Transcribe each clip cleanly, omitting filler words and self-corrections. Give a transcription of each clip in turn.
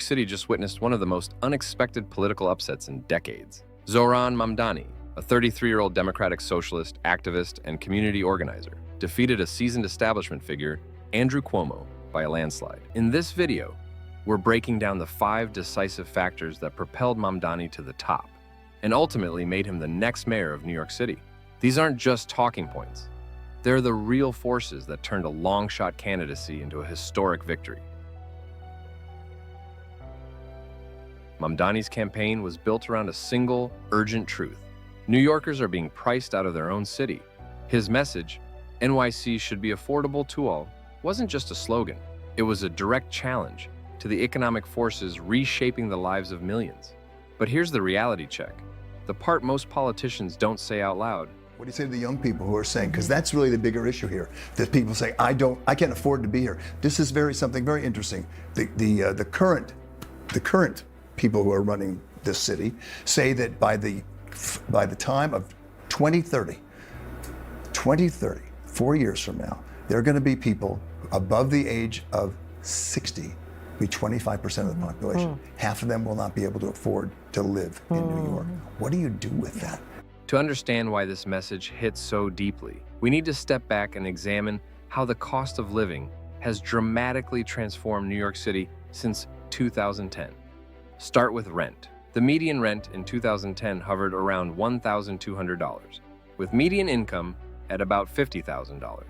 City just witnessed one of the most unexpected political upsets in decades. Zohran Mamdani, a 33-year-old democratic socialist, activist, and community organizer, defeated a seasoned establishment figure, Andrew Cuomo, by a landslide. In this video, we're breaking down the 5 decisive factors that propelled Mamdani to the top and ultimately made him the next mayor of New York City. These aren't just talking points. They're the real forces that turned a long-shot candidacy into a historic victory. Mamdani's campaign was built around a single, urgent truth. New Yorkers are being priced out of their own city. His message, NYC should be affordable to all, wasn't just a slogan. It was a direct challenge to the economic forces reshaping the lives of millions. But here's the reality check, the part most politicians don't say out loud. What do you say to the young people who are saying, because that's really the bigger issue here, that people say, I can't afford to be here. This is something very interesting. The current people who are running this city say that by the time of 2030, 4 years from now, there are going to be people above the age of 60, be 25% of the population. Half of them will not be able to afford to live in New York. What do you do with that? To understand why this message hits so deeply, we need to step back and examine how the cost of living has dramatically transformed New York City since 2010. Start with rent. The median rent in 2010 hovered around $1,200, with median income at about $50,000.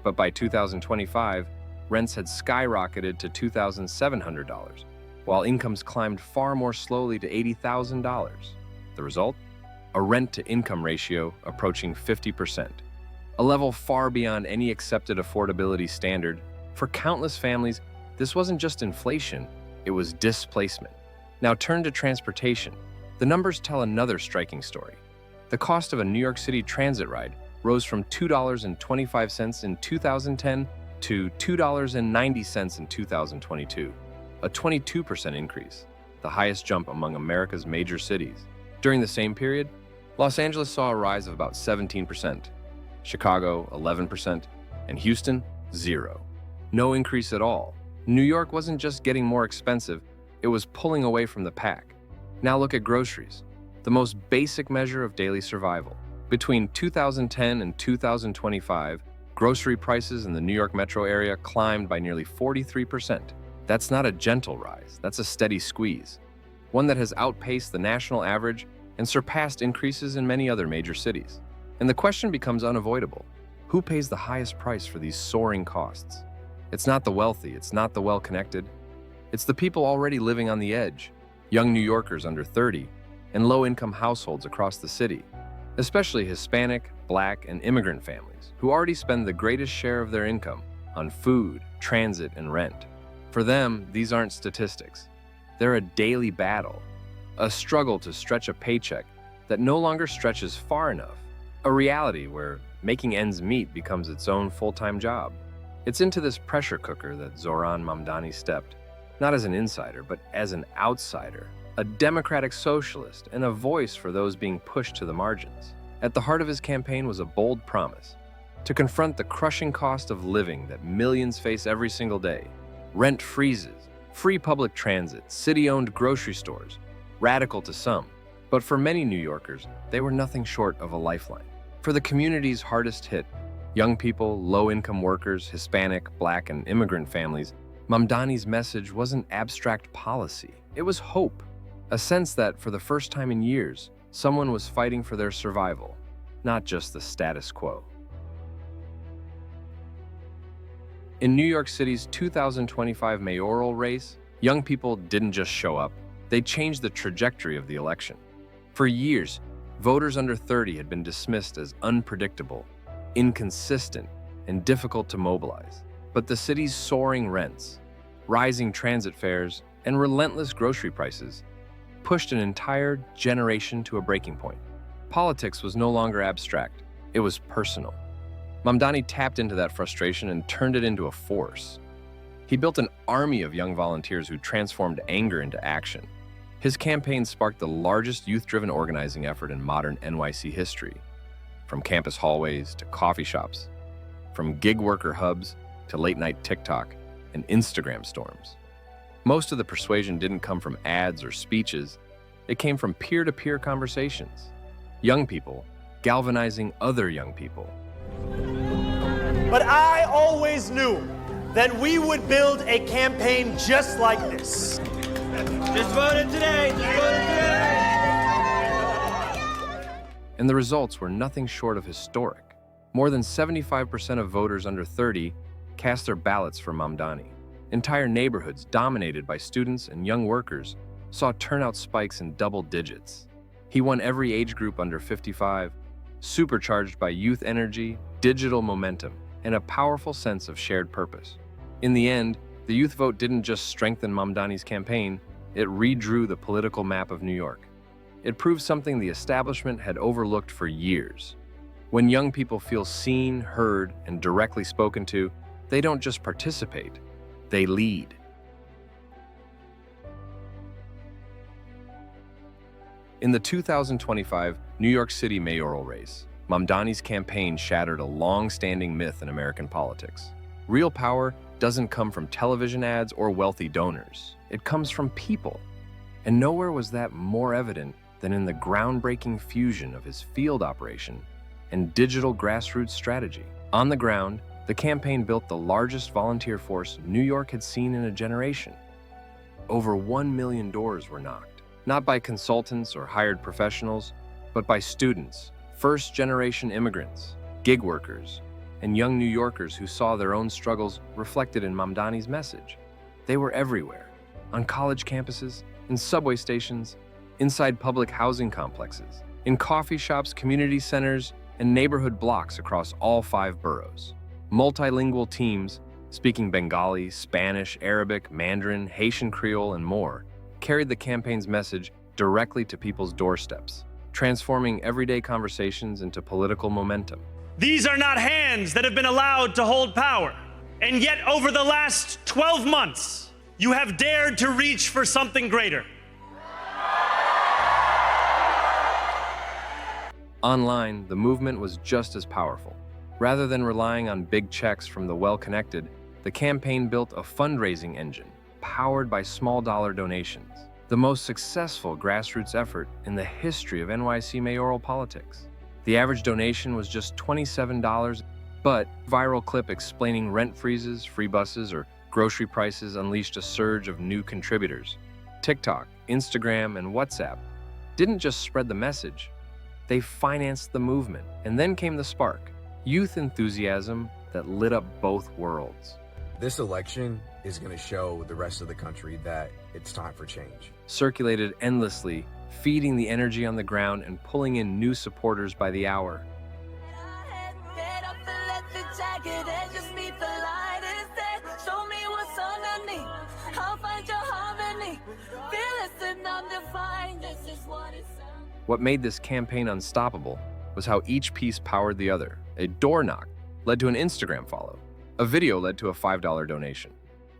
But by 2025, rents had skyrocketed to $2,700, while incomes climbed far more slowly to $80,000. The result? A rent-to-income ratio approaching 50%, a level far beyond any accepted affordability standard. For countless families, this wasn't just inflation, it was displacement. Now turn to transportation. The numbers tell another striking story. The cost of a New York City transit ride rose from $2.25 in 2010 to $2.90 in 2022, a 22% increase, the highest jump among America's major cities. During the same period, Los Angeles saw a rise of about 17%, Chicago 11%, and Houston 0. No increase at all. New York wasn't just getting more expensive, it was pulling away from the pack. Now look at groceries, the most basic measure of daily survival. Between 2010 and 2025, grocery prices in the New York metro area climbed by nearly 43%. That's not a gentle rise, that's a steady squeeze, one that has outpaced the national average and surpassed increases in many other major cities. And the question becomes unavoidable. Who pays the highest price for these soaring costs? It's not the wealthy, it's not the well-connected. It's the people already living on the edge, young New Yorkers under 30, and low-income households across the city, especially Hispanic, Black, and immigrant families, who already spend the greatest share of their income on food, transit, and rent. For them, these aren't statistics. They're a daily battle, a struggle to stretch a paycheck that no longer stretches far enough, a reality where making ends meet becomes its own full-time job. It's into this pressure cooker that Zohran Mamdani stepped, not as an insider, but as an outsider, a democratic socialist and a voice for those being pushed to the margins. At the heart of his campaign was a bold promise to confront the crushing cost of living that millions face every single day. Rent freezes, free public transit, city-owned grocery stores, radical to some, but for many New Yorkers, they were nothing short of a lifeline. For the communities hardest hit, young people, low-income workers, Hispanic, Black, and immigrant families, Mamdani's message wasn't abstract policy. It was hope, a sense that for the first time in years, someone was fighting for their survival, not just the status quo. In New York City's 2025 mayoral race, young people didn't just show up, they changed the trajectory of the election. For years, voters under 30 had been dismissed as unpredictable, inconsistent, and difficult to mobilize. But the city's soaring rents, rising transit fares, and relentless grocery prices pushed an entire generation to a breaking point. Politics was no longer abstract, it was personal. Mamdani tapped into that frustration and turned it into a force. He built an army of young volunteers who transformed anger into action. His campaign sparked the largest youth-driven organizing effort in modern NYC history, from campus hallways to coffee shops, from gig worker hubs to late-night TikTok and Instagram storms. Most of the persuasion didn't come from ads or speeches. It came from peer-to-peer conversations. Young people galvanizing other young people. But I always knew that we would build a campaign just like this. Just voted today. Just voted today. And the results were nothing short of historic. More than 75% of voters under 30 cast their ballots for Mamdani. Entire neighborhoods dominated by students and young workers saw turnout spikes in double digits. He won every age group under 55, supercharged by youth energy, digital momentum, and a powerful sense of shared purpose. In the end, the youth vote didn't just strengthen Mamdani's campaign, it redrew the political map of New York. It proved something the establishment had overlooked for years. When young people feel seen, heard, and directly spoken to, they don't just participate, they lead. In the 2025 New York City mayoral race, Mamdani's campaign shattered a long-standing myth in American politics. Real power doesn't come from television ads or wealthy donors. It comes from people. And nowhere was that more evident than in the groundbreaking fusion of his field operation and digital grassroots strategy. On the ground, the campaign built the largest volunteer force New York had seen in a generation. Over 1 million doors were knocked, not by consultants or hired professionals, but by students, first-generation immigrants, gig workers, and young New Yorkers who saw their own struggles reflected in Mamdani's message. They were everywhere, on college campuses, in subway stations, inside public housing complexes, in coffee shops, community centers, and neighborhood blocks across all 5 boroughs. Multilingual teams, speaking Bengali, Spanish, Arabic, Mandarin, Haitian Creole, and more, carried the campaign's message directly to people's doorsteps, transforming everyday conversations into political momentum. These are not hands that have been allowed to hold power. And yet, over the last 12 months, you have dared to reach for something greater. Online, the movement was just as powerful. Rather than relying on big checks from the well-connected, the campaign built a fundraising engine powered by small-dollar donations, the most successful grassroots effort in the history of NYC mayoral politics. The average donation was just $27, but a viral clip explaining rent freezes, free buses, or grocery prices unleashed a surge of new contributors. TikTok, Instagram, and WhatsApp didn't just spread the message, they financed the movement. And then came the spark, youth enthusiasm that lit up both worlds. This election is going to show the rest of the country that it's time for change. Circulated endlessly, feeding the energy on the ground and pulling in new supporters by the hour. What made this campaign unstoppable was how each piece powered the other. A door knock led to an Instagram follow. A video led to a $5 donation.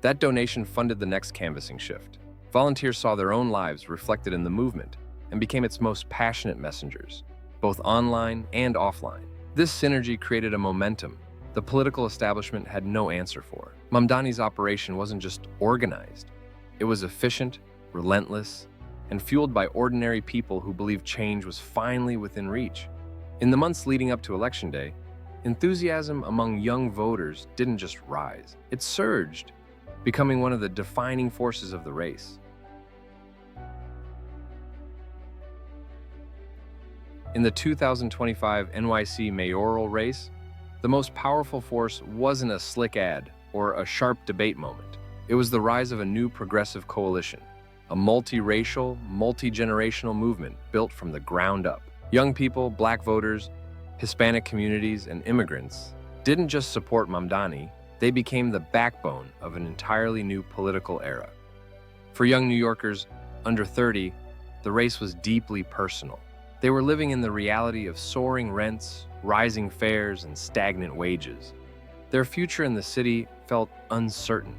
That donation funded the next canvassing shift. Volunteers saw their own lives reflected in the movement and became its most passionate messengers, both online and offline. This synergy created a momentum the political establishment had no answer for. Mamdani's operation wasn't just organized. It was efficient, relentless, and fueled by ordinary people who believed change was finally within reach. In the months leading up to Election Day, enthusiasm among young voters didn't just rise, it surged, becoming one of the defining forces of the race. In the 2025 NYC mayoral race, the most powerful force wasn't a slick ad or a sharp debate moment. It was the rise of a new progressive coalition, a multiracial, multi-generational movement built from the ground up. Young people, Black voters, Hispanic communities, and immigrants didn't just support Mamdani, they became the backbone of an entirely new political era. For young New Yorkers under 30, the race was deeply personal. They were living in the reality of soaring rents, rising fares, and stagnant wages. Their future in the city felt uncertain,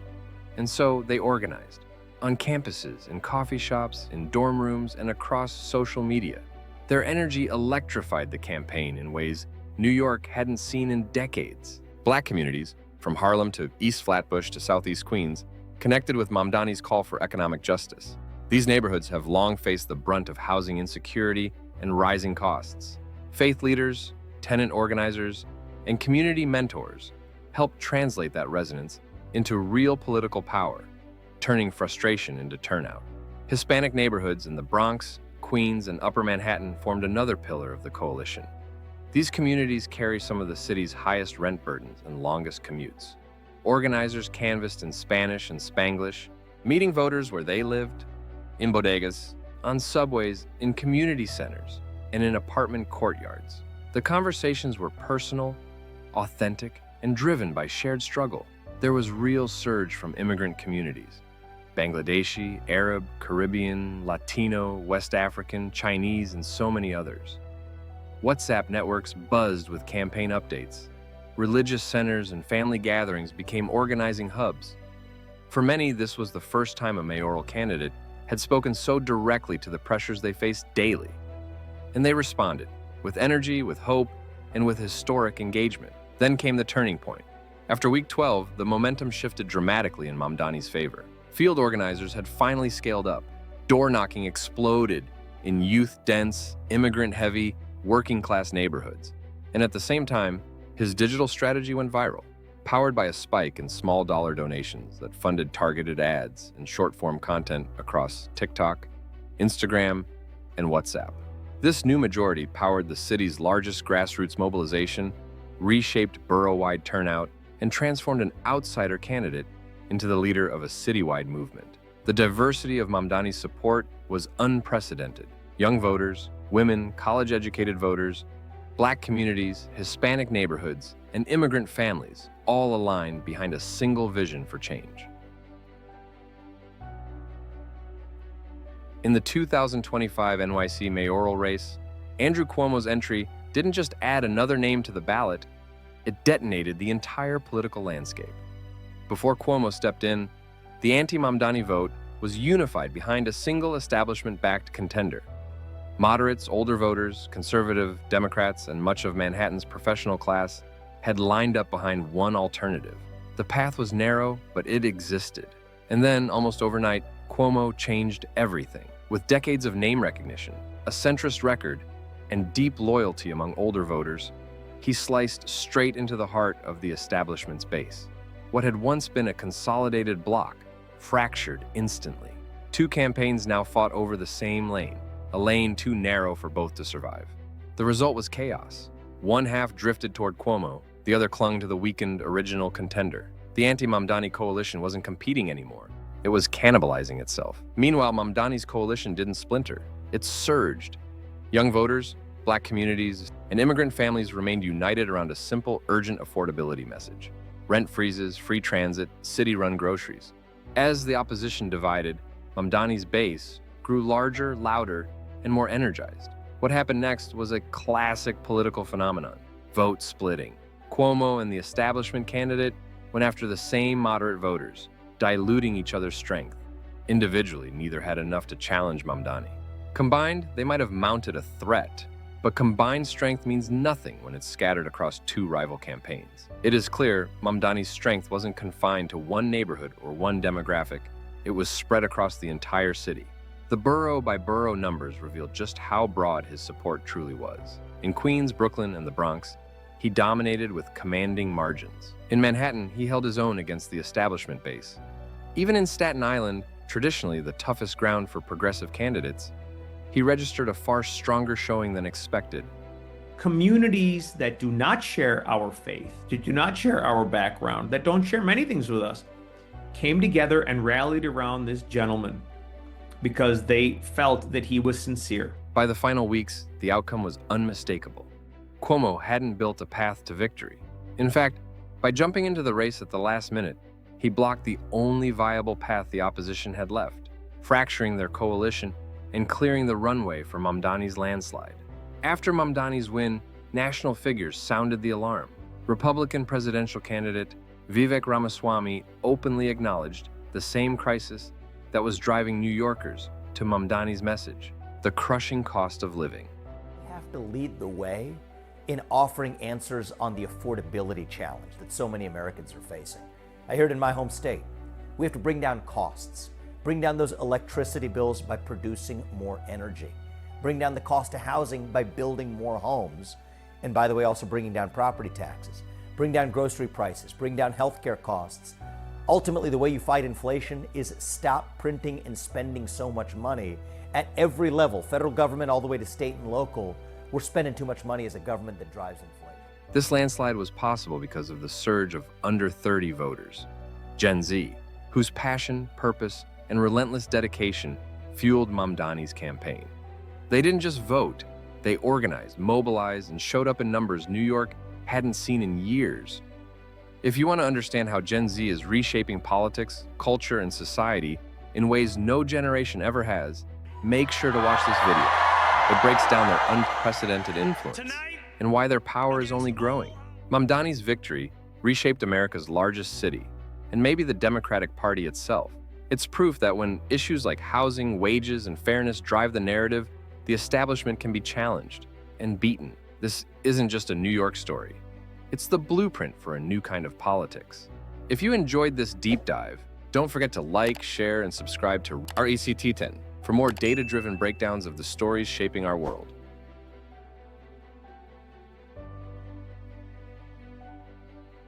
and so they organized. On campuses, in coffee shops, in dorm rooms, and across social media. Their energy electrified the campaign in ways New York hadn't seen in decades. Black communities, from Harlem to East Flatbush to Southeast Queens, connected with Mamdani's call for economic justice. These neighborhoods have long faced the brunt of housing insecurity and rising costs. Faith leaders, tenant organizers, and community mentors helped translate that resonance into real political power, turning frustration into turnout. Hispanic neighborhoods in the Bronx, Queens, and Upper Manhattan formed another pillar of the coalition. These communities carry some of the city's highest rent burdens and longest commutes. Organizers canvassed in Spanish and Spanglish, meeting voters where they lived, in bodegas, on subways, in community centers, and in apartment courtyards. The conversations were personal, authentic, and driven by shared struggle. There was real surge from immigrant communities: Bangladeshi, Arab, Caribbean, Latino, West African, Chinese, and so many others. WhatsApp networks buzzed with campaign updates. Religious centers and family gatherings became organizing hubs. For many, this was the first time a mayoral candidate had spoken so directly to the pressures they faced daily. And they responded, with energy, with hope, and with historic engagement. Then came the turning point. After week 12, the momentum shifted dramatically in Mamdani's favor. Field organizers had finally scaled up. Door knocking exploded in youth-dense, immigrant-heavy, working-class neighborhoods. And at the same time, his digital strategy went viral, powered by a spike in small-dollar donations that funded targeted ads and short-form content across TikTok, Instagram, and WhatsApp. This new majority powered the city's largest grassroots mobilization, reshaped borough-wide turnout, and transformed an outsider candidate into the leader of a citywide movement. The diversity of Mamdani's support was unprecedented. Young voters, women, college-educated voters, Black communities, Hispanic neighborhoods, and immigrant families all aligned behind a single vision for change. In the 2025 NYC mayoral race, Andrew Cuomo's entry didn't just add another name to the ballot, it detonated the entire political landscape. Before Cuomo stepped in, the anti-Mamdani vote was unified behind a single establishment-backed contender. Moderates, older voters, conservative Democrats, and much of Manhattan's professional class had lined up behind one alternative. The path was narrow, but it existed. And then, almost overnight, Cuomo changed everything. With decades of name recognition, a centrist record, and deep loyalty among older voters, he sliced straight into the heart of the establishment's base. What had once been a consolidated bloc fractured instantly. Two campaigns now fought over the same lane, a lane too narrow for both to survive. The result was chaos. One half drifted toward Cuomo, the other clung to the weakened original contender. The anti-Mamdani coalition wasn't competing anymore. It was cannibalizing itself. Meanwhile, Mamdani's coalition didn't splinter. It surged. Young voters, Black communities, and immigrant families remained united around a simple, urgent affordability message: rent freezes, free transit, city-run groceries. As the opposition divided, Mamdani's base grew larger, louder, and more energized. What happened next was a classic political phenomenon: vote splitting. Cuomo and the establishment candidate went after the same moderate voters, diluting each other's strength. Individually, neither had enough to challenge Mamdani. Combined, they might have mounted a threat, but combined strength means nothing when it's scattered across two rival campaigns. It is clear Mamdani's strength wasn't confined to one neighborhood or one demographic. It was spread across the entire city. The borough-by-borough numbers revealed just how broad his support truly was. In Queens, Brooklyn, and the Bronx, he dominated with commanding margins. In Manhattan, he held his own against the establishment base. Even in Staten Island, traditionally the toughest ground for progressive candidates, he registered a far stronger showing than expected. Communities that do not share our faith, that do not share our background, that don't share many things with us, came together and rallied around this gentleman because they felt that he was sincere. By the final weeks, the outcome was unmistakable. Cuomo hadn't built a path to victory. In fact, by jumping into the race at the last minute, he blocked the only viable path the opposition had left, fracturing their coalition and clearing the runway for Mamdani's landslide. After Mamdani's win, national figures sounded the alarm. Republican presidential candidate Vivek Ramaswamy openly acknowledged the same crisis that was driving New Yorkers to Mamdani's message: the crushing cost of living. We have to lead the way in offering answers on the affordability challenge that so many Americans are facing. I hear it in my home state. We have to bring down costs, bring down those electricity bills by producing more energy, bring down the cost of housing by building more homes, and by the way, also bringing down property taxes, bring down grocery prices, bring down healthcare costs. Ultimately, the way you fight inflation is stop printing and spending so much money at every level, federal government all the way to state and local. We're spending too much money as a government that drives inflation. This landslide was possible because of the surge of under 30 voters, Gen Z, whose passion, purpose, and relentless dedication fueled Mamdani's campaign. They didn't just vote, they organized, mobilized, and showed up in numbers New York hadn't seen in years. If you want to understand how Gen Z is reshaping politics, culture, and society in ways no generation ever has, make sure to watch this video. It breaks down their unprecedented influence and why their power is only growing. Mamdani's victory reshaped America's largest city, and maybe the Democratic Party itself. It's proof that when issues like housing, wages, and fairness drive the narrative, the establishment can be challenged and beaten. This isn't just a New York story. It's the blueprint for a new kind of politics. If you enjoyed this deep dive, don't forget to like, share, and subscribe to RECT10 for more data-driven breakdowns of the stories shaping our world.